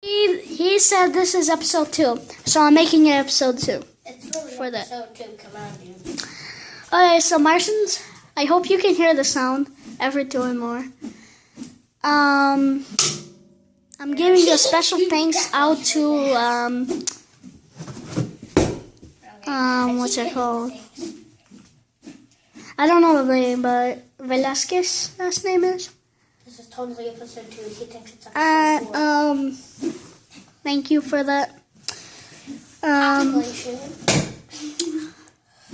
He said this is episode 2, so I'm making it episode 2. It's really For that. episode 2, come on, dude. Okay, so Martians, I hope you can hear the sound every 2 and more. I'm giving a special thanks out to what's it called? I don't know the name, but Velasquez last name is. This is totally episode 2. He thinks it's episode 4. Thank you for that.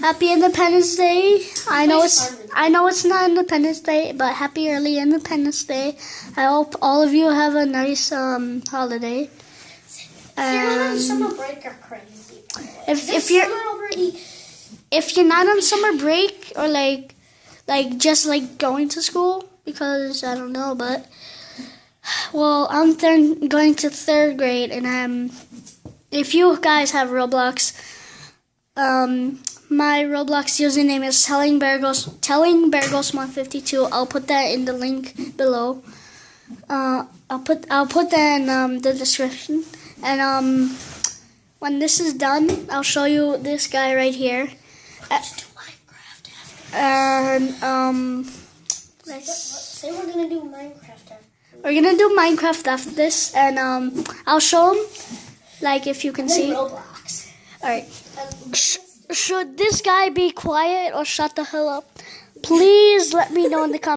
Happy Independence Day. I know it's not Independence Day, but happy early Independence Day. I hope all of you have a nice holiday. If you're not on summer break, you're crazy. If you're not on summer break or like just like going to school, because I don't know, but well, I'm going to 3rd grade, and if you guys have Roblox, my Roblox username is TellingBearGhost152. I'll put that in the link below. I'll put that in the description. And when this is done, I'll show you this guy right here. And say we're gonna do Minecraft after. We're gonna do Minecraft after this, and I'll show him, like if you can see. Roblox. All right. Should this guy be quiet or shut the hell up? Please let me know in the comments.